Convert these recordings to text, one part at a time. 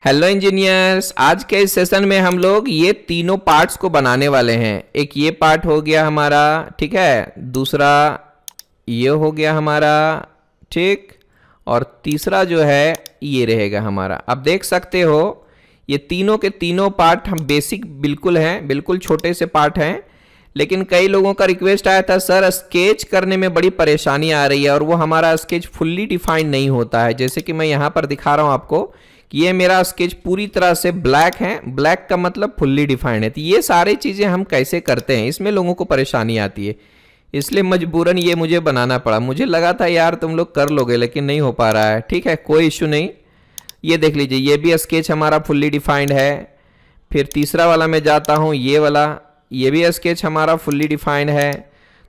Hello engineers, आज के इस सेशन में हम लोग ये तीनों पार्ट्स को बनाने वाले हैं। एक ये पार्ट हो गया हमारा, ठीक है। दूसरा ये हो गया हमारा, ठीक। और तीसरा जो है ये रहेगा हमारा। अब देख सकते हो ये तीनों के तीनों पार्ट हम बेसिक बिल्कुल हैं, बिल्कुल छोटे से पार्ट हैं। लेकिन कई लोगों का रिक्वेस्ट आया था, सर स्केच करने में बड़ी परेशानी आ रही है और वो हमारा स्केच फुल्ली डिफाइंड नहीं होता है। जैसे कि मैं यहाँ पर दिखा रहा हूँ आपको कि ये मेरा स्केच पूरी तरह से ब्लैक है। ब्लैक का मतलब फुल्ली डिफाइंड है। तो ये सारी चीज़ें हम कैसे करते हैं, इसमें लोगों को परेशानी आती है, इसलिए मजबूरन ये मुझे बनाना पड़ा। मुझे लगा था यार तुम लोग कर लोगे, लेकिन नहीं हो पा रहा है। ठीक है, कोई इशू नहीं। ये देख लीजिए, ये भी स्केच हमारा फुल्ली डिफाइंड है। फिर तीसरा वाला मैं जाता हूँ, ये वाला, ये भी स्केच हमारा फुल्ली डिफाइंड है।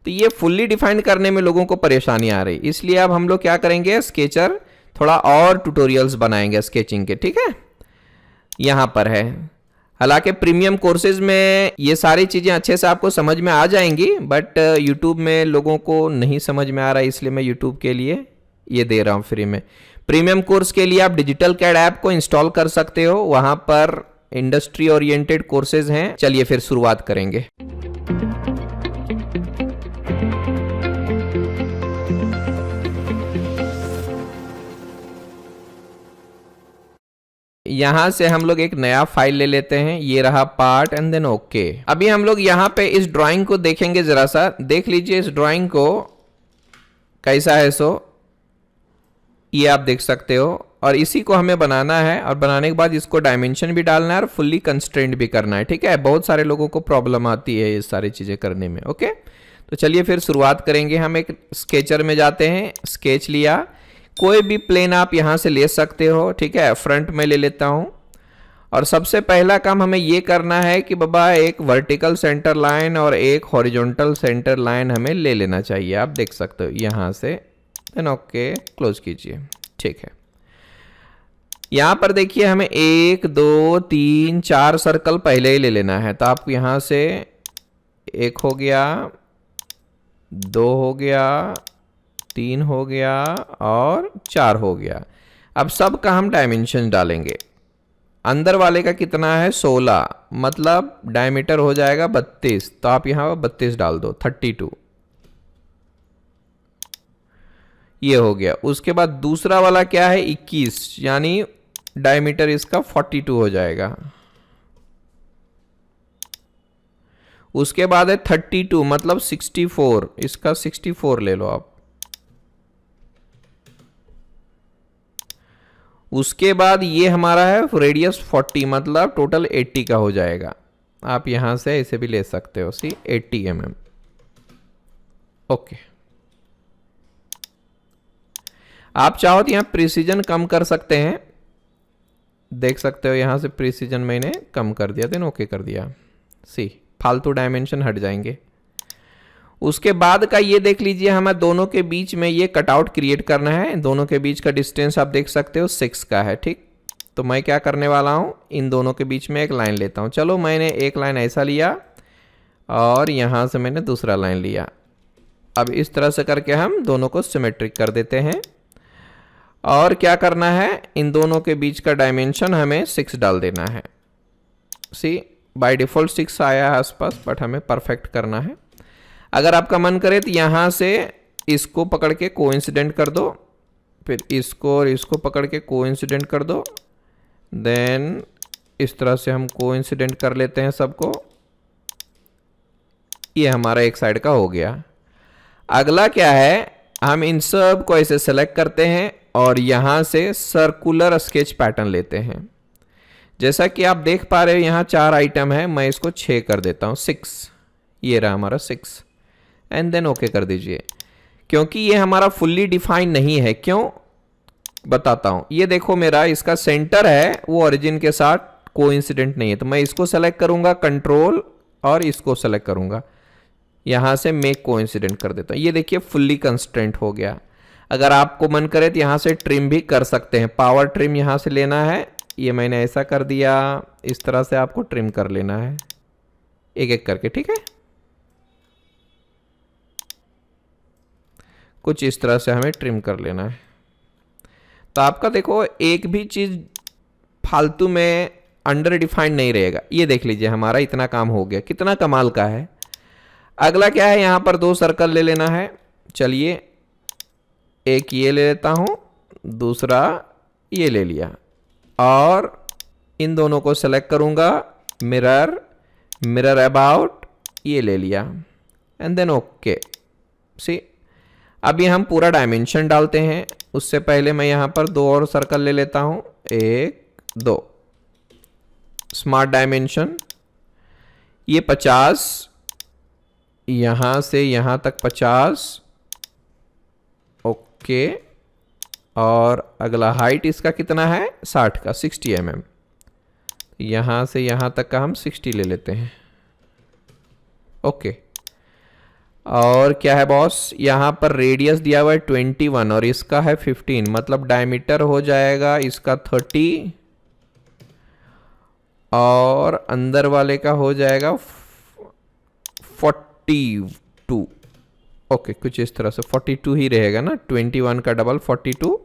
तो ये फुल्ली डिफाइंड करने में लोगों को परेशानी आ रही, इसलिए अब हम लोग क्या करेंगे, स्केचर थोड़ा और ट्यूटोरियल्स बनाएंगे स्केचिंग के। ठीक है, यहाँ पर है। हालांकि प्रीमियम कोर्सेज में ये सारी चीज़ें अच्छे से आपको समझ में आ जाएंगी, बट यूट्यूब में लोगों को नहीं समझ में आ रहा है, इसलिए मैं यूट्यूब के लिए ये दे रहा हूँ फ्री में। प्रीमियम कोर्स के लिए आप डिजिटल कैड ऐप को इंस्टॉल कर सकते हो, वहाँ पर इंडस्ट्री ओरिएंटेड कोर्सेज हैं। चलिए फिर शुरुआत करेंगे। यहां से हम लोग एक नया फाइल ले लेते हैं, ये रहा पार्ट एंड देन ओके। अभी हम लोग यहाँ पे इस ड्राइंग को देखेंगे, जरा सा देख लीजिए इस ड्राइंग को कैसा है। सो ये आप देख सकते हो, और इसी को हमें बनाना है, और बनाने के बाद इसको डायमेंशन भी डालना है और फुल्ली कंस्ट्रेंट भी करना है। ठीक है, बहुत सारे लोगों को प्रॉब्लम आती है ये सारी चीजें करने में। ओके, तो चलिए फिर शुरुआत करेंगे। हम एक स्केचर में जाते हैं, स्केच लिया, कोई भी प्लेन आप यहाँ से ले सकते हो। ठीक है, फ्रंट में ले लेता हूँ, और सबसे पहला काम हमें ये करना है कि बाबा एक वर्टिकल सेंटर लाइन और एक हॉरिजॉन्टल सेंटर लाइन हमें ले लेना चाहिए। आप देख सकते हो यहाँ से, देन ओके क्लोज कीजिए। ठीक है, यहाँ पर देखिए हमें 1 2 3 4 सर्कल पहले ही ले लेना है। तो आप यहाँ से 1 हो गया, 2 हो गया, 3 हो गया और 4 हो गया। अब सब का हम डायमेंशन डालेंगे। अंदर वाले का कितना है, 16, मतलब डायमीटर हो जाएगा 32। तो आप यहाँ 32 डाल दो, 32 ये हो गया। उसके बाद दूसरा वाला क्या है, 21, यानी डायमीटर इसका 42 हो जाएगा। उसके बाद है 32, मतलब 64, इसका 64 ले लो आप। उसके बाद ये हमारा है रेडियस 40, मतलब टोटल 80 का हो जाएगा। आप यहां से इसे भी ले सकते हो, सी 80 mm। ओके, आप चाहो तो यहाँ प्रिसीजन कम कर सकते हैं, देख सकते हो यहां से प्रिसीजन मैंने कम कर दिया, देन ओके कर दिया। सी फालतू डायमेंशन हट जाएंगे। उसके बाद का ये देख लीजिए, हमें दोनों के बीच में ये कटआउट क्रिएट करना है। दोनों के बीच का डिस्टेंस आप देख सकते हो 6 का है। ठीक, तो मैं क्या करने वाला हूँ, इन दोनों के बीच में एक लाइन लेता हूँ। चलो मैंने एक लाइन ऐसा लिया और यहाँ से मैंने दूसरा लाइन लिया। अब इस तरह से करके हम दोनों को सिमेट्रिक कर देते हैं। और क्या करना है, इन दोनों के बीच का डायमेंशन हमें 6 डाल देना है। सी बाय डिफॉल्ट 6 आया है आसपास, बट हमें परफेक्ट करना है। अगर आपका मन करे तो यहाँ से इसको पकड़ के कोइंसिडेंट कर दो, फिर इसको और इसको पकड़ के कोइंसिडेंट कर दो, देन इस तरह से हम कोइंसिडेंट कर लेते हैं सबको। ये हमारा एक साइड का हो गया। अगला क्या है, हम इन सब को ऐसे सेलेक्ट करते हैं और यहाँ से सर्कुलर स्केच पैटर्न लेते हैं। जैसा कि आप देख पा रहे हो यहाँ 4 आइटम है, मैं इसको 6 कर देता हूँ, 6। ये रहा हमारा 6, एंड देन ओके कर दीजिए। क्योंकि ये हमारा फुल्ली डिफाइन नहीं है, क्यों बताता हूं। ये देखो मेरा इसका सेंटर है वो ओरिजिन के साथ कोइंसिडेंट नहीं है, तो मैं इसको सेलेक्ट करूंगा कंट्रोल और इसको सेलेक्ट करूंगा, यहां से मेक कोइंसिडेंट कर देता हूं। ये देखिए फुल्ली कंस्ट्रेंट हो गया। अगर आपको मन करे तो यहां से ट्रिम भी कर सकते हैं, पावर ट्रिम यहां से लेना है। ये मैंने ऐसा कर दिया, इस तरह से आपको ट्रिम कर लेना है एक एक करके। ठीक है, कुछ इस तरह से हमें ट्रिम कर लेना है। तो आपका देखो एक भी चीज़ फालतू में अंडर डिफाइंड नहीं रहेगा। ये देख लीजिए हमारा इतना काम हो गया, कितना कमाल का है। अगला क्या है, यहाँ पर 2 सर्कल ले लेना है। चलिए एक ये ले लेता हूँ, दूसरा ये ले लिया, और इन दोनों को सेलेक्ट करूँगा, मिरर, मिरर अबाउट, ये ले लिया, एंड देन ओके। सी अभी हम पूरा डायमेंशन डालते हैं। उससे पहले मैं यहाँ पर 2 और सर्कल ले लेता हूँ, 1 2, स्मार्ट डायमेंशन, ये 50, यहाँ से यहाँ तक 50, ओके। और अगला हाइट इसका कितना है, 60 का, 60 mm। यहाँ से यहाँ तक का हम 60 ले लेते हैं, ओके। और क्या है बॉस, यहाँ पर रेडियस दिया हुआ है 21 और इसका है 15, मतलब डायमीटर हो जाएगा इसका 30 और अंदर वाले का हो जाएगा 42। ओके, कुछ इस तरह से 42 ही रहेगा ना, 21 का डबल 42।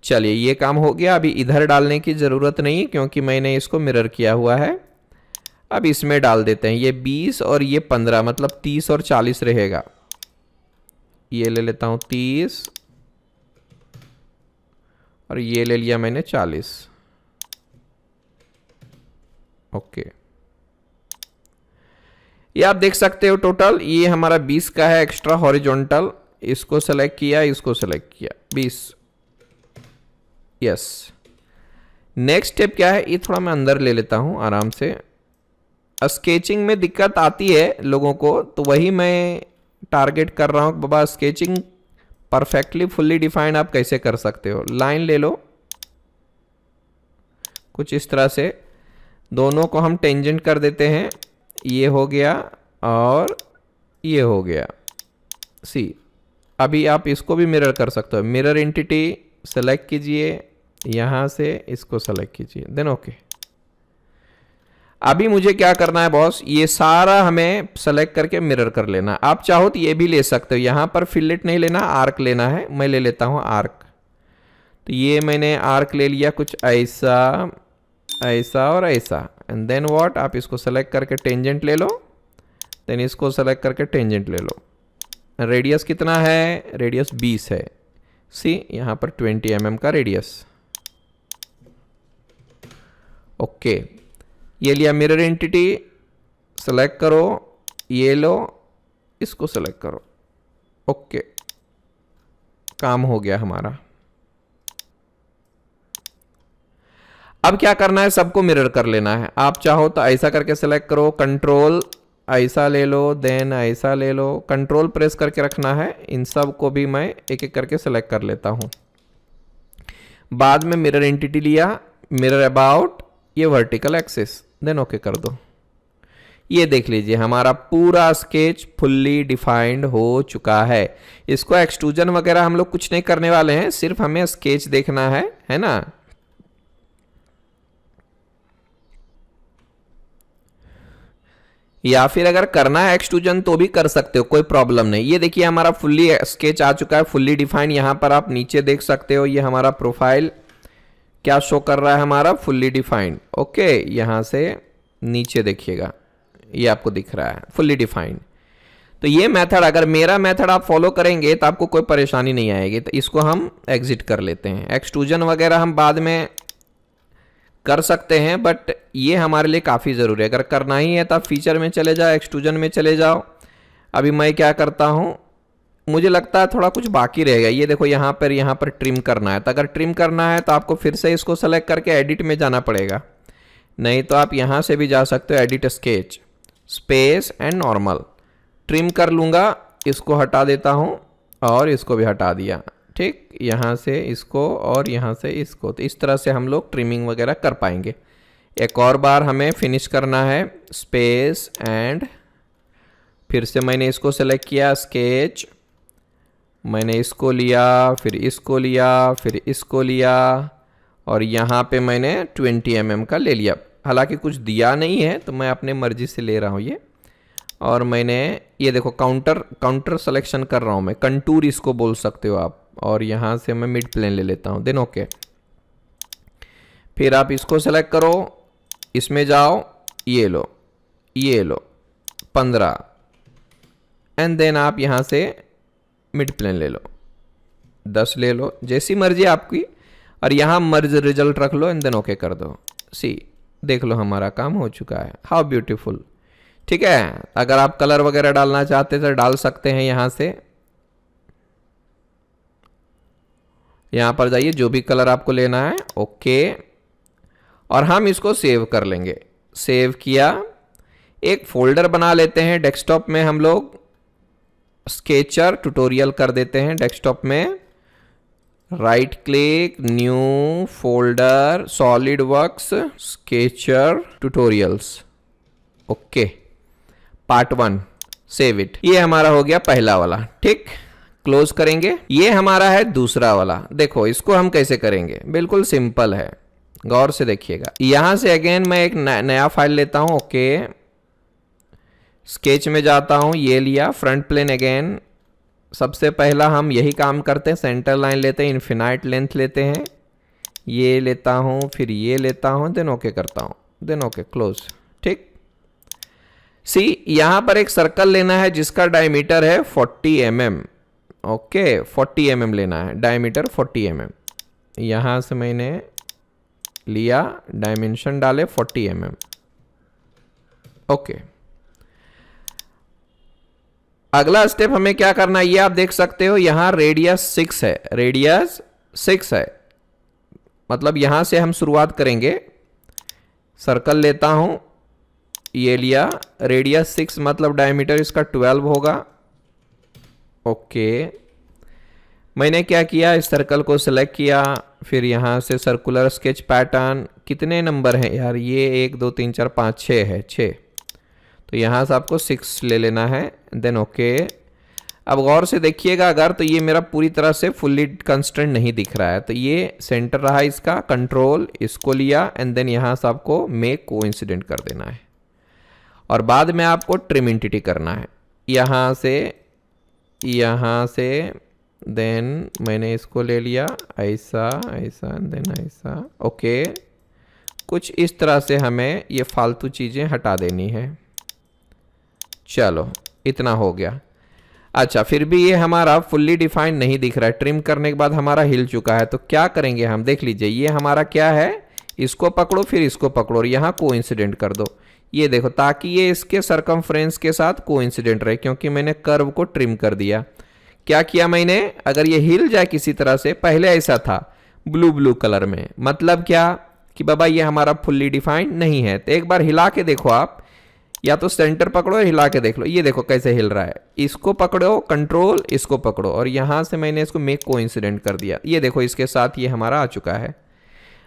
चलिए ये काम हो गया। अभी इधर डालने की ज़रूरत नहीं क्योंकि मैंने इसको मिरर किया हुआ है। अब इसमें डाल देते हैं, ये 20 और ये 15, मतलब 30 और 40 रहेगा। ये ले लेता हूँ 30 और ये ले लिया मैंने 40, ओके। ये आप देख सकते हो टोटल ये हमारा 20 का है एक्स्ट्रा हॉरिजॉन्टल। इसको सेलेक्ट किया, इसको सेलेक्ट किया, 20, यस। नेक्स्ट स्टेप क्या है, ये थोड़ा मैं अंदर ले लेता हूँ आराम से। स्केचिंग में दिक्कत आती है लोगों को, तो वही मैं टारगेट कर रहा हूँ। बाबा स्केचिंग परफेक्टली फुल्ली डिफाइंड आप कैसे कर सकते हो। लाइन ले लो कुछ इस तरह से, दोनों को हम टेंजेंट कर देते हैं, ये हो गया और ये हो गया। सी अभी आप इसको भी मिरर कर सकते हो। मिरर एंटिटी सेलेक्ट कीजिए, यहाँ से इसको सेलेक्ट कीजिए, देन ओके। अभी मुझे क्या करना है बॉस, ये सारा हमें सेलेक्ट करके मिरर कर लेना। आप चाहो तो ये भी ले सकते हो, यहाँ पर फिलेट नहीं लेना, आर्क लेना है। मैं ले लेता हूँ आर्क। तो ये मैंने आर्क ले लिया कुछ ऐसा, ऐसा और ऐसा, एंड देन व्हाट, आप इसको सेलेक्ट करके टेंजेंट ले लो, देन इसको सेलेक्ट करके टेंजेंट ले लो। रेडियस कितना है, रेडियस 20 है। सी यहाँ पर 20 mm का रेडियस, ओके। ये लिया मिरर एंटिटी, सेलेक्ट करो, ये लो, इसको सेलेक्ट करो, ओके। काम हो गया हमारा। अब क्या करना है, सबको मिरर कर लेना है। आप चाहो तो ऐसा करके सेलेक्ट करो, कंट्रोल ऐसा ले लो, देन ऐसा ले लो, कंट्रोल प्रेस करके रखना है। इन सब को भी मैं एक एक करके सेलेक्ट कर लेता हूं। बाद में मिरर एंटिटी लिया, मिरर अबाउट, ये वर्टिकल एक्सिस, देन ओके कर दो। ये देख लीजिए हमारा पूरा स्केच फुल्ली डिफाइंड हो चुका है। इसको एक्सट्रूजन वगैरह हम लोग कुछ नहीं करने वाले हैं, सिर्फ हमें स्केच देखना है ना। या फिर अगर करना है एक्सट्रूजन तो भी कर सकते हो, कोई प्रॉब्लम नहीं। ये देखिए हमारा फुल्ली स्केच आ चुका है, फुल्ली डिफाइंड। यहाँ पर आप नीचे देख सकते हो, ये हमारा प्रोफाइल क्या शो कर रहा है, हमारा फुल्ली डिफाइंड, ओके। यहाँ से नीचे देखिएगा, ये आपको दिख रहा है फुल्ली डिफाइंड। तो ये मेथड, अगर मेरा मेथड आप फॉलो करेंगे तो आपको कोई परेशानी नहीं आएगी। तो इसको हम एग्जिट कर लेते हैं। एक्सट्रूजन वगैरह हम बाद में कर सकते हैं, बट ये हमारे लिए काफ़ी ज़रूरी है। अगर करना ही है तो आप फीचर में चले जाओ, एक्सट्रूजन में चले जाओ। अभी मैं क्या करता हूँ, मुझे लगता है थोड़ा कुछ बाकी रहेगा। ये देखो यहाँ पर ट्रिम करना है। तो अगर ट्रिम करना है तो आपको फिर से इसको सेलेक्ट करके एडिट में जाना पड़ेगा, नहीं तो आप यहाँ से भी जा सकते हो, edit sketch, space and normal. Trim कर लूँगा, इसको हटा देता हूँ और इसको भी हटा दिया, ठीक। यहाँ से इसको और यहाँ से इसको, तो इस तरह से हम लोग ट्रिमिंग वगैरह कर पाएंगे। एक और बार हमें फिनिश करना है, स्पेस एंड फिर से मैंने इसको सेलेक्ट किया, स्केच, मैंने इसको लिया, फिर इसको लिया, फिर इसको लिया, और यहाँ पे मैंने 20 mm का ले लिया। हालांकि कुछ दिया नहीं है तो मैं अपने मर्जी से ले रहा हूँ ये। और मैंने ये देखो काउंटर सिलेक्शन कर रहा हूँ मैं, कंटूर इसको बोल सकते हो आप। और यहाँ से मैं मिड प्लेन ले लेता हूँ, देन ओके। फिर आप इसको सेलेक्ट करो, इसमें जाओ, ये लो, ये लो 15, एंड देन आप यहाँ से मिड प्लेन ले लो, 10 ले लो, जैसी मर्जी आपकी, और यहाँ मर्ज रिजल्ट रख लो एंड देन ओके कर दो। सी देख लो हमारा काम हो चुका है। How beautiful. ठीक है, अगर आप कलर वगैरह डालना चाहते तो डाल सकते हैं, यहाँ से यहाँ पर जाइए, जो भी कलर आपको लेना है, ओके। और हम इसको सेव कर लेंगे। सेव किया, एक फोल्डर बना लेते हैं डेस्कटॉप में, हम लोग स्केचर ट्यूटोरियल कर देते हैं डेस्कटॉप में, right click, new folder, solid works, sketcher tutorials, okay, part 1, save it. ये हमारा हो गया पहला वाला। ठीक, क्लोज करेंगे। ये हमारा है दूसरा वाला। देखो इसको हम कैसे करेंगे, बिल्कुल सिंपल है, गौर से देखिएगा। यहां से अगेन मैं एक नया फाइल लेता हूं, ओके, स्केच में जाता हूं, ये लिया, फ्रंट प्लेन अगेन। सबसे पहला हम यही काम करते हैं, सेंटर लाइन लेते हैं, इन्फिनाइट लेंथ लेते हैं, ये लेता हूं, फिर ये लेता हूं, देन ओके करता हूं, देन ओके, क्लोज। ठीक, सी यहां पर एक सर्कल लेना है जिसका डायमीटर है 40 mm, ओके, 40 mm लेना है, डायमीटर 40 mm। यहां से मैंने लिया, डायमेंशन डाले 40 mm, ओके। अगला स्टेप हमें क्या करना है, ये आप देख सकते हो, यहां रेडियस 6 है, रेडियस 6 है, मतलब यहां से हम शुरुआत करेंगे। सर्कल लेता हूं, ये लिया, रेडियस 6 मतलब डायमीटर इसका 12 होगा, ओके। मैंने क्या किया, इस सर्कल को सिलेक्ट किया, फिर यहां से सर्कुलर स्केच पैटर्न, कितने नंबर हैं यार ये, 1 2 3 4 5 6 है, 6, तो यहाँ से आपको 6 ले लेना है, देन ओके। अब गौर से देखिएगा, अगर तो ये मेरा पूरी तरह से फुल्ली कंस्ट्रेंट नहीं दिख रहा है, तो ये सेंटर रहा इसका, कंट्रोल इसको लिया, एंड देन यहाँ से आपको मेक कोइंसिडेंट कर देना है, और बाद में आपको ट्रिम एंटिटी करना है, यहाँ से देन मैंने इसको ले लिया, ऐसा ऐसा देन ऐसा, ओके। कुछ इस तरह से हमें ये फालतू चीज़ें हटा देनी है। चलो इतना हो गया। अच्छा, फिर भी ये हमारा फुल्ली डिफाइंड नहीं दिख रहा है, ट्रिम करने के बाद हमारा हिल चुका है, तो क्या करेंगे हम, देख लीजिए, ये हमारा क्या है, इसको पकड़ो, फिर इसको पकड़ो, और यहाँ कोइंसिडेंट कर दो, ये देखो, ताकि ये इसके सरकमफ्रेंस के साथ कोइंसिडेंट रहे, क्योंकि मैंने कर्व को ट्रिम कर दिया। क्या किया मैंने, अगर ये हिल जाए किसी तरह से, पहले ऐसा था ब्लू कलर में, मतलब क्या कि बाबा ये हमारा फुल्ली डिफाइंड नहीं है, तो एक बार हिला के देखो आप, या तो सेंटर पकड़ो या हिला के देख लो, ये देखो कैसे हिल रहा है, इसको पकड़ो, कंट्रोल, इसको पकड़ो, और यहां से मैंने इसको मेक कोइंसिडेंट कर दिया, ये देखो इसके साथ ये हमारा आ चुका है।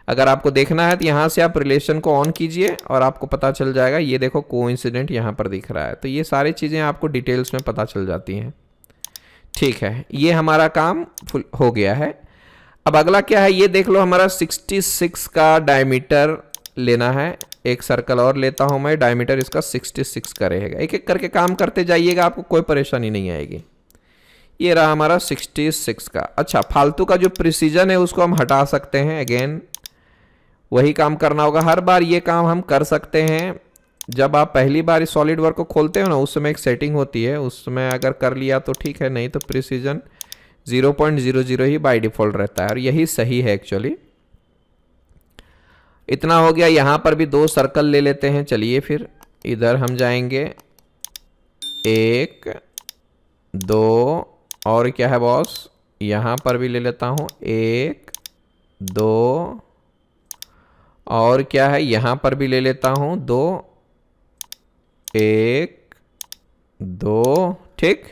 अगर आपको देखना है तो यहां से आप रिलेशन को ऑन कीजिए और आपको पता चल जाएगा, ये देखो कोइंसिडेंट यहां पर दिख रहा है, तो ये सारी चीजें आपको डिटेल्स में पता चल जाती हैं। ठीक है, ये हमारा काम हो गया है। अब अगला क्या है, ये देख लो, हमारा 66 का डायमीटर लेना है, एक सर्कल और लेता हूं मैं, डायमीटर इसका 66 का रहेगा, एक एक करके काम करते जाइएगा, आपको कोई परेशानी नहीं आएगी। ये रहा हमारा 66 का। अच्छा, फालतू का जो प्रिसीजन है उसको हम हटा सकते हैं, अगेन वही काम करना होगा, हर बार ये काम हम कर सकते हैं। जब आप पहली बार इस सॉलिड वर्क को खोलते हो ना, उस समय एक सेटिंग होती है, उसमें अगर कर लिया तो ठीक है, नहीं तो प्रिसीजन 0.00 ही बाय डिफॉल्ट रहता है, और यही सही है एक्चुअली। इतना हो गया। यहां पर भी 2 सर्कल ले लेते हैं, चलिए फिर इधर हम जाएंगे, 1 2, और क्या है बॉस, यहां पर भी ले लेता हूं, 1 2, और क्या है, यहां पर भी ले लेता हूं 2 1 2, ठीक।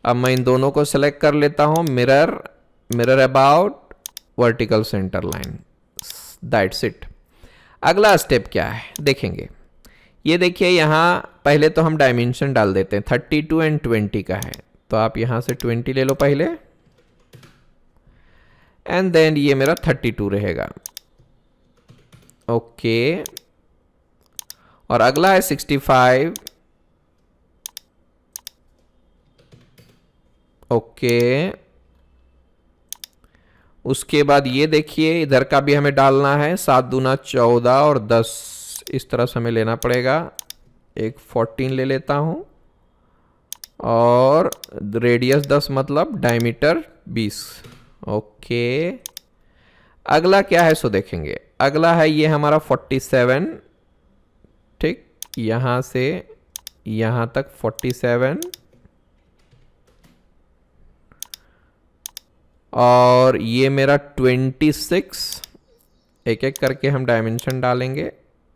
अब मैं इन दोनों को सेलेक्ट कर लेता हूं, mirror about vertical centre line, that's it. अगला स्टेप क्या है देखेंगे, ये देखिए, यहां पहले तो हम डायमेंशन डाल देते हैं, 32 एंड 20 का है, तो आप यहां से 20 ले लो पहले, एंड देन ये मेरा 32 रहेगा, ओके। और अगला है 65, ओके, उसके बाद ये देखिए इधर का भी हमें डालना है, 7 दूना 14 और 10 इस तरह से हमें लेना पड़ेगा। एक 14 ले लेता हूँ और रेडियस 10 मतलब डायमीटर 20। ओके, अगला क्या है सो देखेंगे। अगला है ये हमारा 47, ठीक, यहाँ से यहाँ तक 47 और ये मेरा 26। एक एक करके हम डायमेंशन डालेंगे।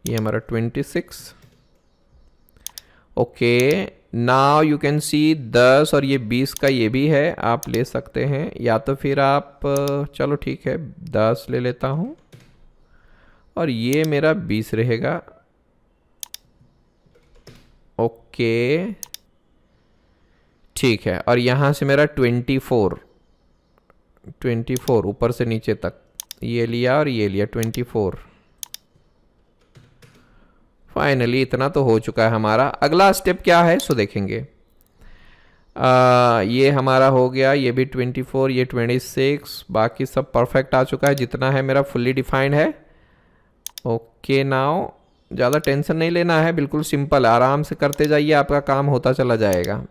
ये हमारा 26। Okay, now you can see 10 और ये 20 का ये भी है, आप ले सकते हैं या तो फिर आप चलो ठीक है 10 ले लेता हूँ और ये मेरा 20 रहेगा। ओके ठीक है, और यहाँ से मेरा 24 ऊपर से नीचे तक ये लिया और ये लिया 24। फाइनली इतना तो हो चुका है हमारा। अगला स्टेप क्या है सो देखेंगे। ये हमारा हो गया, ये भी 24, ये 26, बाकी सब परफेक्ट आ चुका है जितना है मेरा फुल्ली डिफाइंड है। ओके, नाउ ज़्यादा टेंशन नहीं लेना है, बिल्कुल सिंपल, आराम से करते जाइए, आपका काम होता चला जाएगा।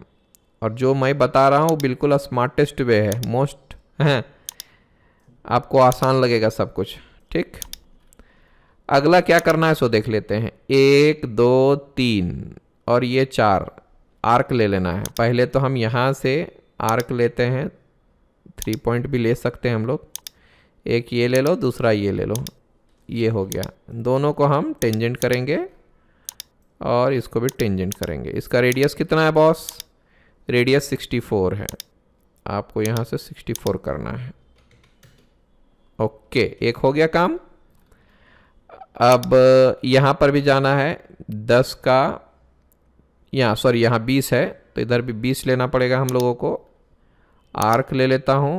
और जो मैं बता रहा हूँ बिल्कुल स्मार्टेस्ट वे है, मोस्ट है, आपको आसान लगेगा सब कुछ। ठीक, अगला क्या करना है सो देख लेते हैं। 1 2 3 और ये 4 आर्क ले लेना है। पहले तो हम यहाँ से आर्क लेते हैं, 3 पॉइंट भी ले सकते हैं हम लोग। एक ये ले लो, दूसरा ये ले लो, ये हो गया। दोनों को हम टेंजेंट करेंगे और इसको भी टेंजेंट करेंगे। इसका रेडियस कितना है बॉस? रेडियस 64 है, आपको यहाँ से 64 करना है। ओके, एक हो गया काम। अब यहाँ पर भी जाना है, 10 का, यहाँ सॉरी यहाँ 20 है तो इधर भी 20 लेना पड़ेगा हम लोगों को। आर्क ले लेता हूँ,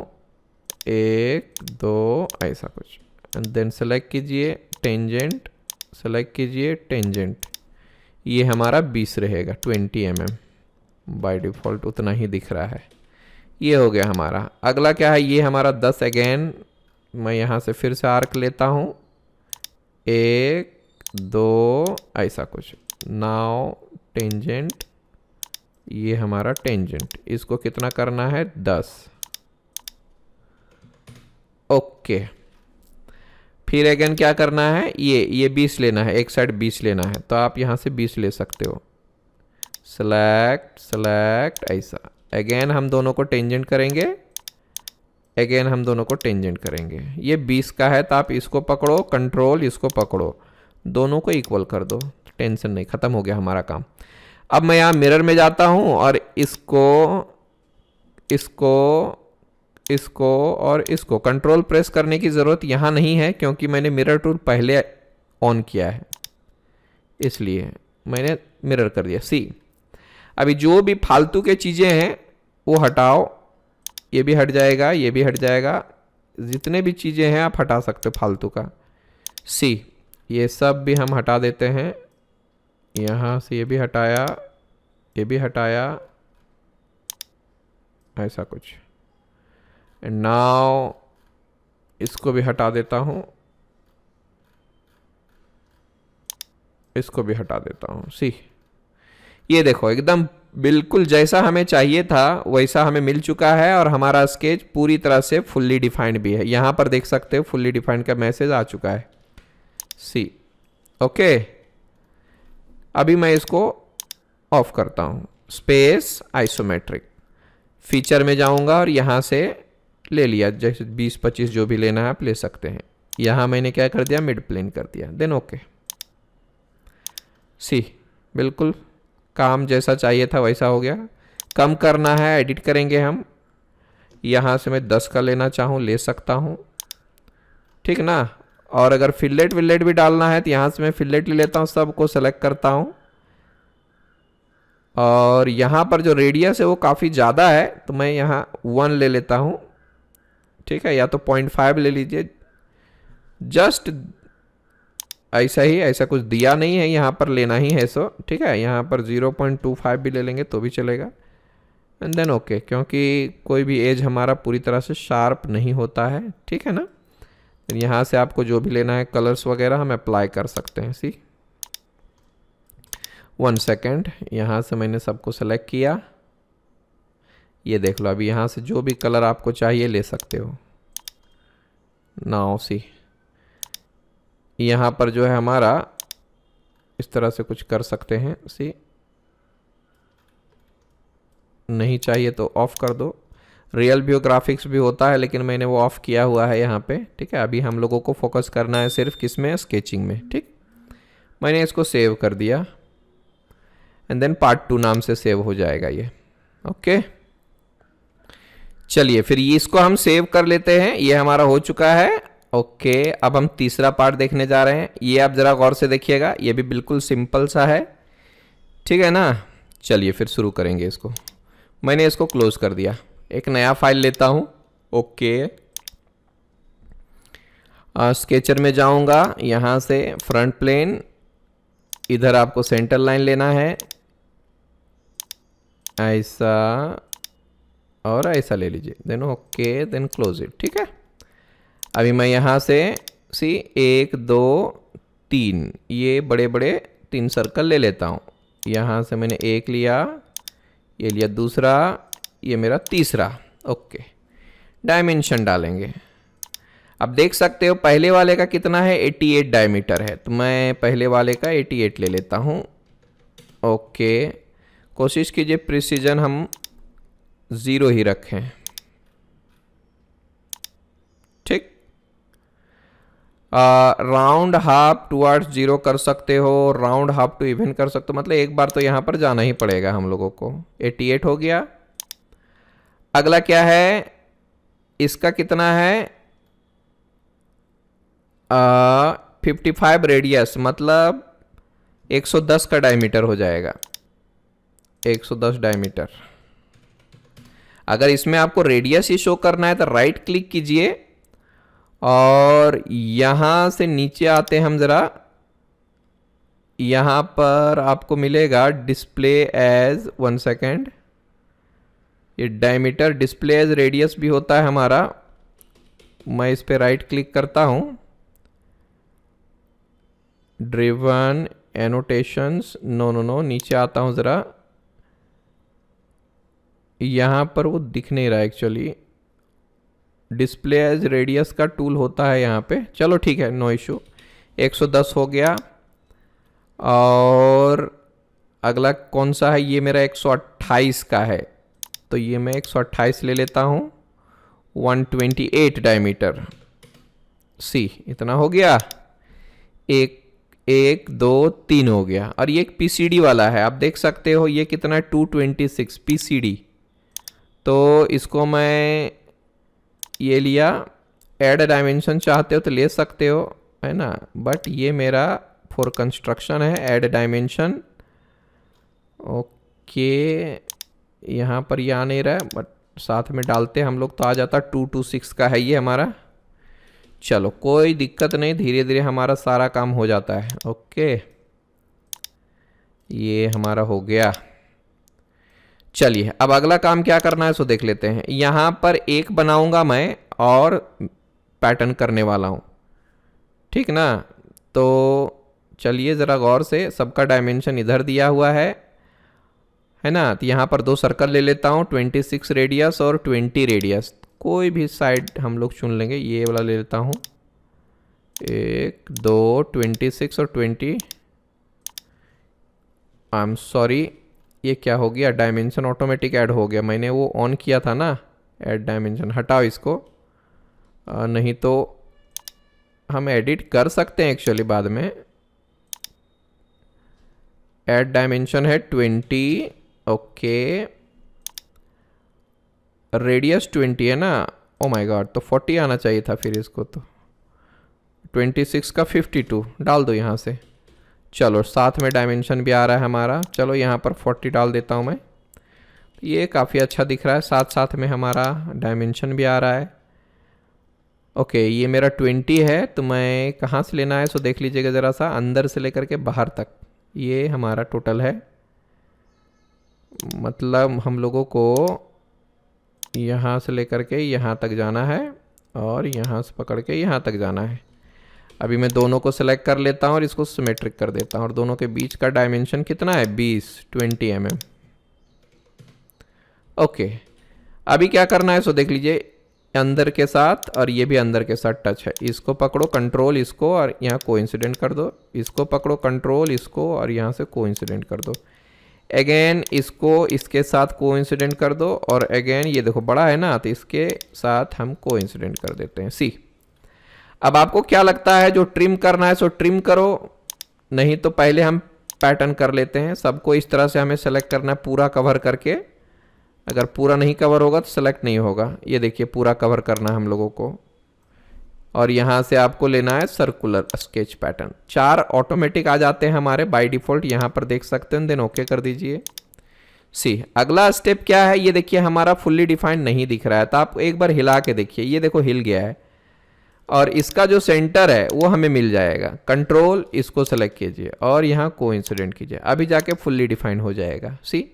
1 2 ऐसा कुछ, एंड देन सेलेक्ट कीजिए टेंजेंट, सेलेक्ट कीजिए टेंजेंट। ये हमारा 20 रहेगा, 20 mm बाय डिफ़ॉल्ट उतना ही दिख रहा है। ये हो गया हमारा। अगला क्या है, ये हमारा 10 अगेन, मैं यहाँ से फिर से आर्क लेता हूँ, 1 2 ऐसा कुछ। नाउ टेंजेंट, ये हमारा टेंजेंट, इसको कितना करना है 10। ओके, फिर अगेन क्या करना है, ये 20 लेना है, एक साइड 20 लेना है तो आप यहाँ से 20 ले सकते हो। सेलेक्ट सेलेक्ट ऐसा, अगेन हम दोनों को टेंजेंट करेंगे, अगेन हम दोनों को टेंजेंट करेंगे। ये 20 का है तो आप इसको पकड़ो, कंट्रोल इसको पकड़ो, दोनों को इक्वल कर दो, टेंशन नहीं, ख़त्म हो गया हमारा काम। अब मैं यहाँ मिरर में जाता हूँ और इसको इसको इसको और इसको कंट्रोल प्रेस करने की ज़रूरत यहाँ नहीं है क्योंकि मैंने मिरर टूल पहले ऑन किया है, इसलिए मैंने मिरर कर दिया। सी, अभी जो भी फालतू के चीज़ें हैं वो हटाओ, ये भी हट जाएगा, ये भी हट जाएगा, जितने भी चीज़ें हैं आप हटा सकते हो फालतू का। सी, ये सब भी हम हटा देते हैं, यहाँ से ये भी हटाया, ये भी हटाया, ऐसा कुछ। एंड नाउ इसको भी हटा देता हूँ, इसको भी हटा देता हूँ। सी, ये देखो एकदम बिल्कुल जैसा हमें चाहिए था वैसा हमें मिल चुका है और हमारा स्केच पूरी तरह से फुल्ली डिफाइंड भी है। यहाँ पर देख सकते हो फुल्ली डिफाइंड का मैसेज आ चुका है। सी, ओके, अभी मैं इसको ऑफ करता हूँ। स्पेस आइसोमेट्रिक, फीचर में जाऊँगा और यहाँ से ले लिया, जैसे 20-25 जो भी लेना है आप ले सकते हैं। यहाँ मैंने क्या कर दिया, मिड प्लेन कर दिया, देन ओके। सी, बिल्कुल काम जैसा चाहिए था वैसा हो गया। कम करना है, एडिट करेंगे हम। यहाँ से मैं 10 का लेना चाहूँ ले सकता हूँ, ठीक ना। और अगर फिलेट विलेट भी डालना है तो यहाँ से मैं फिलेट ले लेता हूँ, सबको सेलेक्ट करता हूँ। और यहाँ पर जो रेडियस है वो काफ़ी ज़्यादा है तो मैं यहाँ 1 ले लेता हूँ, ठीक है, या तो 0.5 ले लीजिए। जस्ट ऐसा ही, ऐसा कुछ दिया नहीं है, यहाँ पर लेना ही है सो, ठीक है। यहाँ पर 0.25 भी ले लेंगे तो भी चलेगा। एंड देन ओके, क्योंकि कोई भी एज हमारा पूरी तरह से शार्प नहीं होता है, ठीक है ना। यहाँ से आपको जो भी लेना है कलर्स वगैरह हम अप्लाई कर सकते हैं। सी 1 सेकेंड, यहाँ से मैंने सबको सेलेक्ट किया। ये देख लो, अभी यहाँ से जो भी कलर आपको चाहिए ले सकते हो। नाउ सी, यहाँ पर जो है हमारा इस तरह से कुछ कर सकते हैं। सी, नहीं चाहिए तो ऑफ कर दो। रियल व्यू ग्राफिक्स भी होता है लेकिन मैंने वो ऑफ किया हुआ है यहाँ पे, ठीक है। अभी हम लोगों को फोकस करना है सिर्फ किस में, स्केचिंग में, ठीक। मैंने इसको सेव कर दिया एंड देन पार्ट 2 नाम से सेव हो जाएगा ये। ओके, चलिए फिर ये इसको हम सेव कर लेते हैं। ये हमारा हो चुका है। ओके, अब हम तीसरा पार्ट देखने जा रहे हैं। ये आप जरा गौर से देखिएगा, ये भी बिल्कुल सिंपल सा है, ठीक है ना। चलिए फिर शुरू करेंगे इसको। मैंने इसको क्लोज कर दिया, एक नया फाइल लेता हूं। ओके, स्केचर में जाऊंगा, यहां से फ्रंट प्लेन, इधर आपको सेंटर लाइन लेना है, ऐसा और ऐसा ले लीजिए, then okay, then close it, ठीक है। अभी मैं यहाँ से सी 1 2 3 ये बड़े बड़े 3 सर्कल ले लेता हूँ। यहाँ से मैंने एक लिया, ये लिया दूसरा, ये मेरा तीसरा। ओके, डायमेंशन डालेंगे। अब देख सकते हो पहले वाले का कितना है, 88 डायमीटर है, तो मैं पहले वाले का 88 ले लेता हूँ। ओके, कोशिश कीजिए प्रिसीजन हम 0 ही रखें, ठीक। राउंड हाफ टुवर्ड्स 0 कर सकते हो, राउंड हाफ टू इवन कर सकते हो, मतलब एक बार तो यहाँ पर जाना ही पड़ेगा हम लोगों को। 88 हो गया। अगला क्या है, इसका कितना है, 55 रेडियस, मतलब 110 का डायमीटर हो जाएगा, 110 डायमीटर। अगर इसमें आपको रेडियस ही शो करना है तो राइट क्लिक कीजिए और यहां से नीचे आते हैं हम जरा, यहां पर आपको मिलेगा डिस्प्ले एज, 1 सेकेंड, ये डायमीटर डिस्प्ले एज रेडियस भी होता है हमारा। मैं इस पे राइट क्लिक करता हूं, ड्रिवन एनोटेशंस, नो, नीचे आता हूं जरा, यहाँ पर वो दिख नहीं रहा एक्चुअली, डिस्प्ले एज रेडियस का टूल होता है यहाँ पे। चलो ठीक है, नो इशू, 110 हो गया। और अगला कौन सा है, ये मेरा 128 का है, तो ये मैं 128 ले लेता हूँ, 128 डायमीटर। सी, इतना हो गया, 1 2 3 हो गया। और ये एक पीसीडी वाला है, आप देख सकते हो ये कितना, 226 पीसीडी। तो इसको मैं ये लिया, ऐड डायमेंशन चाहते हो तो ले सकते हो, है ना, बट ये मेरा फॉर कंस्ट्रक्शन है, ऐड डायमेंशन। ओके, यहाँ पर ये आ नहीं रहा है, बट साथ में डालते हम लोग तो आ जाता। 226 का है ये हमारा। चलो कोई दिक्कत नहीं, धीरे धीरे हमारा सारा काम हो जाता है। ओके, ये हमारा हो गया। चलिए अब अगला काम क्या करना है सो देख लेते हैं। यहाँ पर एक बनाऊंगा मैं और पैटर्न करने वाला हूँ, ठीक ना। तो चलिए ज़रा गौर से, सबका डायमेंशन इधर दिया हुआ है ना। तो यहाँ पर 2 सर्कल ले लेता हूँ, 26 रेडियस और 20 रेडियस। कोई भी साइड हम लोग चुन लेंगे, ये वाला ले लेता हूँ, 1 2 26 और 20। आई एम सॉरी, ये क्या हो गया, डायमेंशन ऑटोमेटिक ऐड हो गया, मैंने वो ऑन किया था ना, ऐड डायमेंशन। हटाओ इसको, नहीं तो हम एडिट कर सकते हैं एक्चुअली बाद में। ऐड डायमेंशन है 20, ओके, रेडियस 20 है ना। ओ माय गॉड, तो 40 आना चाहिए था फिर इसको, तो 26 का 52 डाल दो यहाँ से। चलो साथ में डायमेंशन भी आ रहा है हमारा, चलो यहाँ पर 40 डाल देता हूँ मैं। ये काफ़ी अच्छा दिख रहा है, साथ साथ में हमारा डायमेंशन भी आ रहा है। ओके, ये मेरा 20 है, तो मैं कहाँ से लेना है सो देख लीजिएगा ज़रा सा, अंदर से लेकर के बाहर तक ये हमारा टोटल है। मतलब हम लोगों को यहाँ से लेकर के यहाँ तक जाना है और यहाँ से पकड़ के यहाँ तक जाना है। अभी मैं दोनों को सिलेक्ट कर लेता हूँ और इसको सिमेट्रिक कर देता हूँ और दोनों के बीच का डायमेंशन कितना है 20 mm। ओके, अभी क्या करना है सो देख लीजिए, अंदर के साथ और ये भी अंदर के साथ टच है। इसको पकड़ो कंट्रोल इसको और यहाँ कोइंसिडेंट कर दो, इसको पकड़ो कंट्रोल इसको और यहाँ से कोइंसिडेंट कर दो। अगेन इसको इसके साथ कोइंसिडेंट कर दो और अगेन ये देखो बड़ा है ना तो इसके साथ हम कोइंसिडेंट कर देते हैं। सी, अब आपको क्या लगता है जो ट्रिम करना है सो ट्रिम करो, नहीं तो पहले हम पैटर्न कर लेते हैं। सबको इस तरह से हमें सेलेक्ट करना है पूरा कवर करके, अगर पूरा नहीं कवर होगा तो सेलेक्ट नहीं होगा। ये देखिए पूरा कवर करना है हम लोगों को और यहाँ से आपको लेना है सर्कुलर स्केच पैटर्न। 4 ऑटोमेटिक आ जाते हैं हमारे बाय डिफ़ॉल्ट, यहाँ पर देख सकते हैं। देन ओके कर दीजिए। सी, अगला स्टेप क्या है, ये देखिए हमारा फुल्ली डिफाइंड नहीं दिख रहा है तो आप एक बार हिला के देखिए, ये देखो हिल गया है और इसका जो सेंटर है वो हमें मिल जाएगा। कंट्रोल इसको सेलेक्ट कीजिए और यहाँ कोइंसिडेंट कीजिए, अभी जाके फुल्ली डिफाइंड हो जाएगा। सी,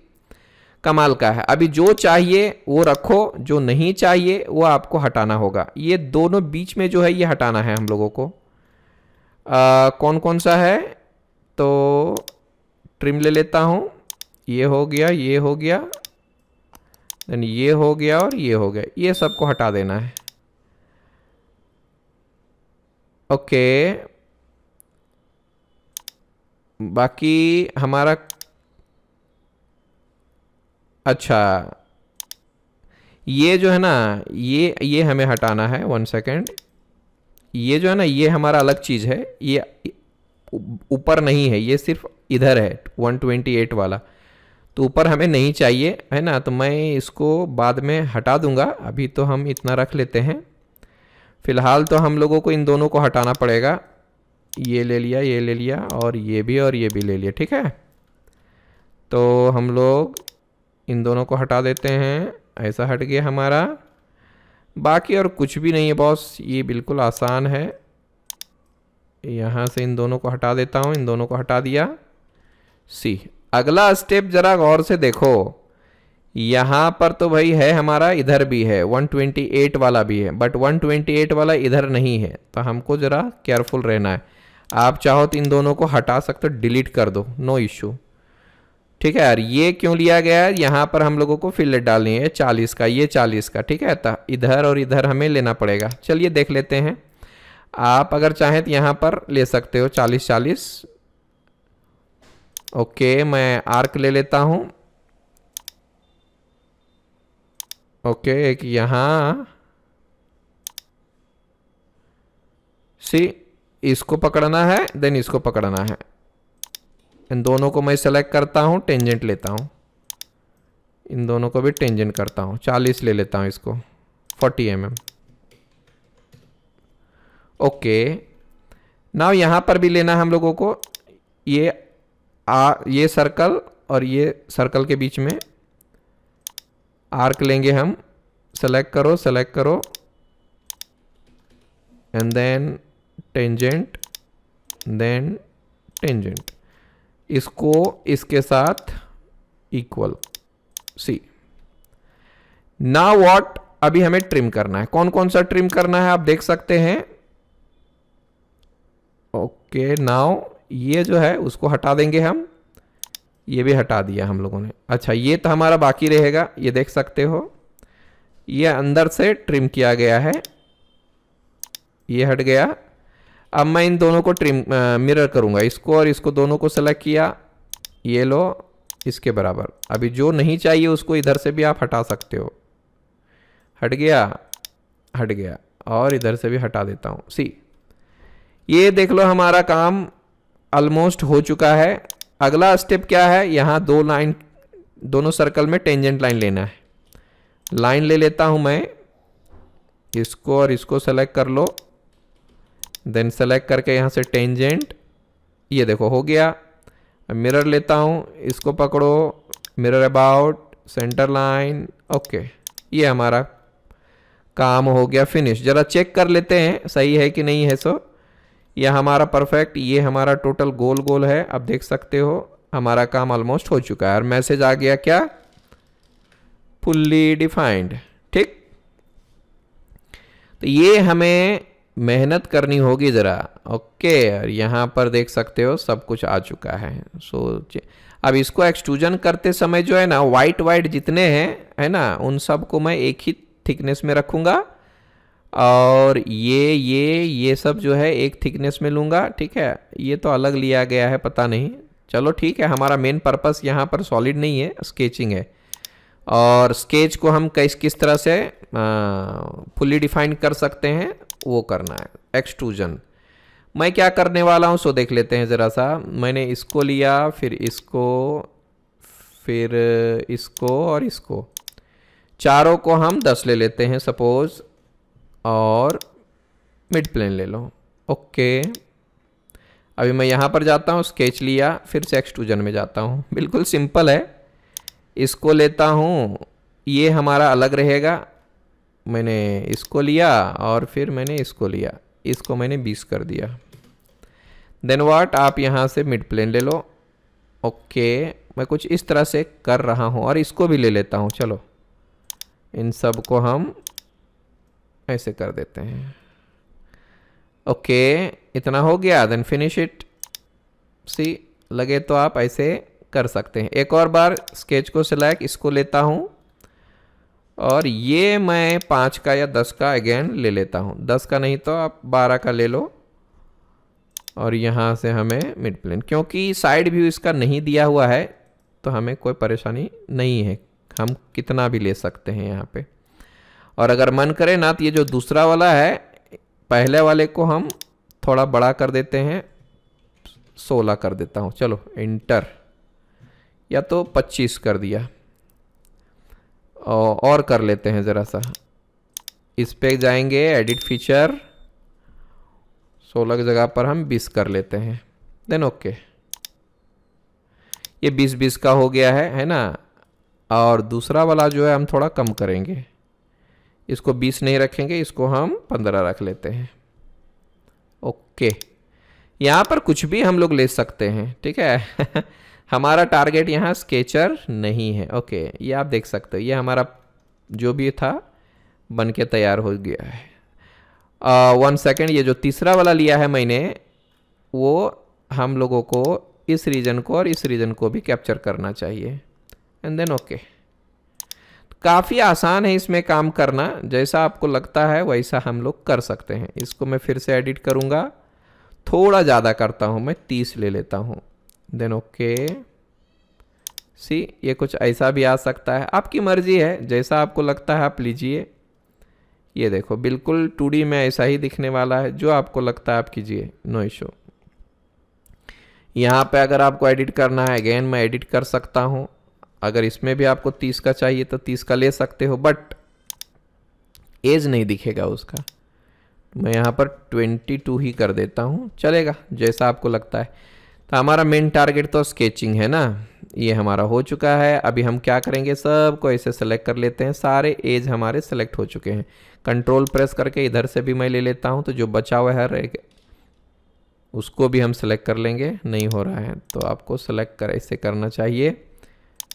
कमाल का है। अभी जो चाहिए वो रखो, जो नहीं चाहिए वो आपको हटाना होगा। ये दोनों बीच में जो है ये हटाना है हम लोगों को। कौन कौन सा है तो ट्रिम ले लेता हूँ, ये हो गया, ये हो गया, देन ये हो गया और ये हो गया, ये सबको हटा देना है। ओके, बाकी हमारा अच्छा ये जो है ना ये हमें हटाना है। 1 सेकेंड, ये जो है ना ये हमारा अलग चीज़ है, ये ऊपर नहीं है, ये सिर्फ इधर है 128 वाला, तो ऊपर हमें नहीं चाहिए है ना, तो मैं इसको बाद में हटा दूंगा। अभी तो हम इतना रख लेते हैं। फिलहाल तो हम लोगों को इन दोनों को हटाना पड़ेगा। ये ले लिया, ये ले लिया और ये भी ले लिया, ठीक है। तो हम लोग इन दोनों को हटा देते हैं, ऐसा हट गया हमारा। बाकी और कुछ भी नहीं है बॉस, ये बिल्कुल आसान है। यहाँ से इन दोनों को हटा देता हूँ, इन दोनों को हटा दिया। सी, अगला स्टेप जरा गौर से देखो, यहाँ पर तो भाई है हमारा, इधर भी है 128 वाला भी है, बट 128 वाला इधर नहीं है, तो हमको जरा केयरफुल रहना है। आप चाहो तो इन दोनों को हटा सकते हो, डिलीट कर दो, नो इश्यू, ठीक है यार। ये क्यों लिया गया है, यहाँ पर हम लोगों को फिलेट डालनी है 40 का, ये 40 का, ठीक है। तो इधर और इधर हमें लेना पड़ेगा। चलिए देख लेते हैं, आप अगर चाहें तो यहाँ पर ले सकते हो 40-40। ओके, मैं आर्क ले लेता हूँ। ओके, एक यहाँ, सी, इसको पकड़ना है, देन इसको पकड़ना है। इन दोनों को मैं सेलेक्ट करता हूँ, टेंजेंट लेता हूँ, इन दोनों को भी टेंजेंट करता हूँ, 40 ले लेता हूँ इसको, 40 mm। ओके, नाउ यहाँ पर भी लेना है हम लोगों को, ये सर्कल और ये सर्कल के बीच में आर्क लेंगे हम। सेलेक्ट करो, सेलेक्ट करो and then tangent, then tangent, इसको इसके साथ इक्वल। सी, नाउ व्हाट, अभी हमें ट्रिम करना है। कौन कौन सा ट्रिम करना है आप देख सकते हैं। ओके, नाउ ये जो है उसको हटा देंगे हम, ये भी हटा दिया हम लोगों ने। अच्छा, ये तो हमारा बाकी रहेगा, ये देख सकते हो, ये अंदर से ट्रिम किया गया है, ये हट गया। अब मैं इन दोनों को ट्रिम मिरर करूंगा, इसको और इसको दोनों को सेलेक्ट किया, ये लो इसके बराबर। अभी जो नहीं चाहिए उसको इधर से भी आप हटा सकते हो। हट गया, हट गया, और इधर से भी हटा देता हूँ। सी, ये देख लो हमारा काम ऑलमोस्ट हो चुका है। अगला स्टेप क्या है, यहाँ 2 लाइन, दोनों सर्कल में टेंजेंट लाइन लेना है। लाइन ले लेता हूँ मैं, इसको और इसको सेलेक्ट कर लो, देन सेलेक्ट करके यहाँ से टेंजेंट, ये देखो हो गया। मिरर लेता हूँ, इसको पकड़ो, mirror about, centre line, okay, ये हमारा काम हो गया फिनिश। जरा चेक कर लेते हैं सही है कि नहीं है। सो ये हमारा परफेक्ट, ये हमारा टोटल गोल गोल है, आप देख सकते हो। हमारा काम ऑलमोस्ट हो चुका है और मैसेज आ गया क्या, फुल्ली डिफाइंड। ठीक, तो ये हमें मेहनत करनी होगी ज़रा। ओके, और यहाँ पर देख सकते हो सब कुछ आ चुका है। अब इसको एक्सट्रूजन करते समय जो है ना, वाइट वाइट जितने हैं है ना, उन सब को मैं एक ही थिकनेस में रखूँगा और ये सब जो है एक थिकनेस में लूँगा। ठीक है, ये तो अलग लिया गया है, पता नहीं, चलो ठीक है। हमारा मेन पर्पस यहाँ पर सॉलिड नहीं है, स्केचिंग है। और स्केच को हम किस तरह से फुली डिफाइन कर सकते हैं वो करना है, एक्सट्रूजन। मैं क्या करने वाला हूँ सो देख लेते हैं ज़रा सा। मैंने इसको लिया, फिर इसको, फिर इसको और इसको, चारों को हम 10 ले लेते हैं सपोज, और मिड प्लेन ले लो। ओके, अभी मैं यहाँ पर जाता हूँ, स्केच लिया, फिर से एक्सट्रूजन में जाता हूँ। बिल्कुल सिंपल है। इसको लेता हूँ, ये हमारा अलग रहेगा। मैंने इसको लिया और फिर मैंने इसको लिया, इसको मैंने 20 कर दिया। देन व्हाट, आप यहाँ से मिड प्लेन ले लो। ओके, मैं कुछ इस तरह से कर रहा हूँ और इसको भी ले लेता हूँ। चलो, इन सब को हम ऐसे कर देते हैं। ओके, इतना हो गया। Then finish it. सी, लगे तो आप ऐसे कर सकते हैं। एक और बार स्केच को सिलेक्ट, इसको लेता हूँ और ये मैं 5 का या 10 का अगेन ले लेता हूँ। 10 का नहीं तो आप 12 का ले लो। और यहाँ से हमें मिड प्लेन, क्योंकि साइड व्यू इसका नहीं दिया हुआ है तो हमें कोई परेशानी नहीं है, हम कितना भी ले सकते हैं यहाँ पे। और अगर मन करे ना तो ये जो दूसरा वाला है, पहले वाले को हम थोड़ा बड़ा कर देते हैं, 16 कर देता हूँ। चलो इंटर, या तो 25 कर दिया। और कर लेते हैं ज़रा सा, इस पे जाएंगे एडिट फीचर, 16 की जगह पर हम 20 कर लेते हैं। देन ओके, ये 20-20 का हो गया है ना। और दूसरा वाला जो है हम थोड़ा कम करेंगे, इसको 20 नहीं रखेंगे, इसको हम 15 रख लेते हैं। ओके, यहाँ पर कुछ भी हम लोग ले सकते हैं, ठीक है। हमारा टारगेट यहाँ स्केचर नहीं है। ओके, ये आप देख सकते हो, ये हमारा जो भी था बन के तैयार हो गया है। 1 सेकेंड, ये जो तीसरा वाला लिया है मैंने, वो हम लोगों को इस रीजन को और इस रीजन को भी कैप्चर करना चाहिए। एंड देन ओके, काफ़ी आसान है इसमें काम करना, जैसा आपको लगता है वैसा हम लोग कर सकते हैं। इसको मैं फिर से एडिट करूँगा, थोड़ा ज़्यादा करता हूँ, मैं 30 ले लेता हूँ। देन ओके, सी, ये कुछ ऐसा भी आ सकता है, आपकी मर्जी है, जैसा आपको लगता है आप लीजिए। ये देखो बिल्कुल 2D में ऐसा ही दिखने वाला है, जो आपको लगता है आप कीजिए, नो इशू। यहाँ पे अगर आपको एडिट करना है, अगेन मैं एडिट कर सकता हूँ। अगर इसमें भी आपको 30 का चाहिए तो 30 का ले सकते हो, बट एज नहीं दिखेगा उसका। मैं यहाँ पर 22 ही कर देता हूँ, चलेगा, जैसा आपको लगता है। तो हमारा मेन टारगेट तो स्केचिंग है ना, ये हमारा हो चुका है। अभी हम क्या करेंगे, सबको ऐसे सेलेक्ट कर लेते हैं। सारे एज हमारे सेलेक्ट हो चुके हैं। कंट्रोल प्रेस करके इधर से भी मैं ले लेता हूँ, तो जो बचा हुआ है उसको भी हम सेलेक्ट कर लेंगे। नहीं हो रहा है तो आपको सेलेक्ट कर ऐसे करना चाहिए,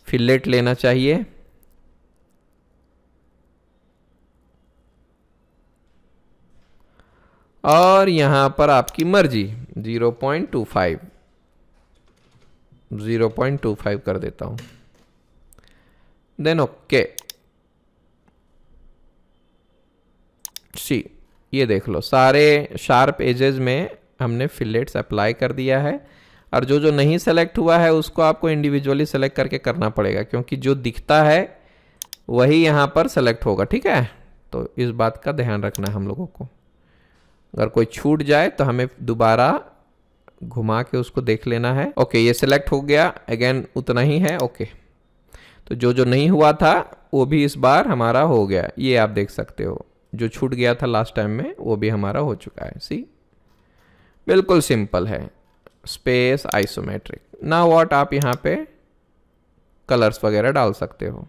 फिलेट लेना चाहिए। और यहाँ पर आपकी मर्जी 0.25 कर देता हूँ। देन ओके, सी, ये देख लो सारे शार्प एजेस में हमने फिलेट्स अप्लाई कर दिया है। और जो जो नहीं सेलेक्ट हुआ है उसको आपको इंडिविजुअली सेलेक्ट करके करना पड़ेगा, क्योंकि जो दिखता है वही यहाँ पर सेलेक्ट होगा, ठीक है। तो इस बात का ध्यान रखना है हम लोगों को। अगर कोई छूट जाए तो हमें दोबारा घुमा के उसको देख लेना है। ओके, ये सिलेक्ट हो गया, अगेन उतना ही है। ओके, तो जो जो नहीं हुआ था वो भी इस बार हमारा हो गया। ये आप देख सकते हो, जो छूट गया था लास्ट टाइम में वो भी हमारा हो चुका है। सी, बिल्कुल सिंपल है, स्पेस आइसोमेट्रिक। ना व्हाट, आप यहाँ पे कलर्स वगैरह डाल सकते हो,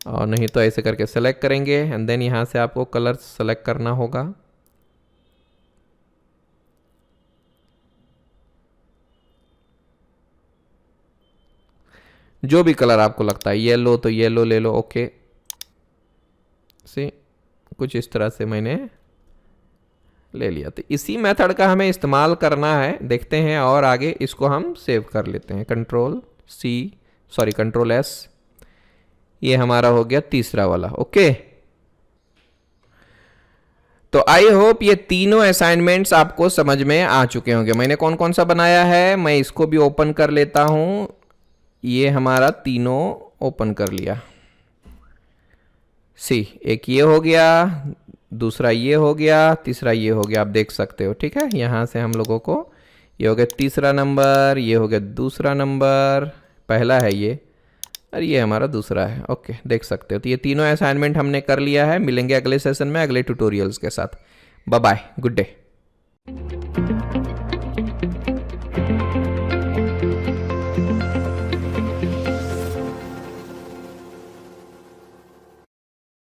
और नहीं तो ऐसे करके सेलेक्ट करेंगे एंड देन यहाँ से आपको कलर सेलेक्ट करना होगा। जो भी कलर आपको लगता है, येलो तो येलो ले लो। ओके सी कुछ इस तरह से मैंने ले लिया। तो इसी मेथड का हमें इस्तेमाल करना है, देखते हैं। और आगे इसको हम सेव कर लेते हैं, कंट्रोल एस। ये हमारा हो गया तीसरा वाला। ओके, तो आई होप ये तीनों असाइनमेंट्स आपको समझ में आ चुके होंगे। मैंने कौन कौन सा बनाया है, मैं इसको भी ओपन कर लेता हूं। ये हमारा तीनों ओपन कर लिया। सी, एक ये हो गया, दूसरा ये हो गया, तीसरा ये हो गया। आप देख सकते हो, ठीक है। यहाँ से हम लोगों को ये हो गया तीसरा नंबर, ये हो गया दूसरा नंबर, पहला है ये, और ये हमारा दूसरा है। ओके, देख सकते हो। तो ये तीनों असाइनमेंट हमने कर लिया है। मिलेंगे अगले सेशन में अगले ट्यूटोरियल्स के साथ। Bye bye, good day.